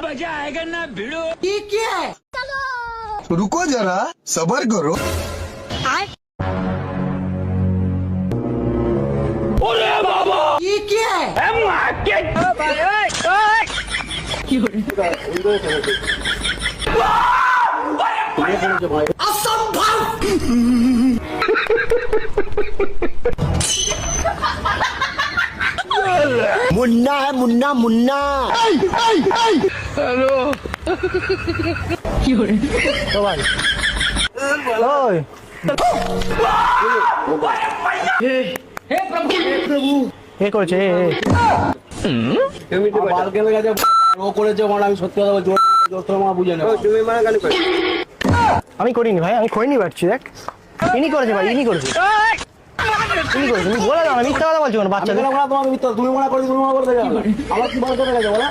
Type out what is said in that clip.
मजा आएगा ना भिड़ो। ये क्या है? रुको जरा सबर करो। ये क्या है? मुन्ना है मुन्ना मुन्ना। আমি করিনি ভাই, আমি খইনি পারছি। দেখ ইনি করেছে ভাই, ইনি করেছে, ইনি করেছে। তুমি বলে দাও, মিথ্যা কথা বলছো কেন বাচ্চাদের? তুমি মনে করো, তুমি মনে করতে যাও, আমার কি বলতে গেছে বলা।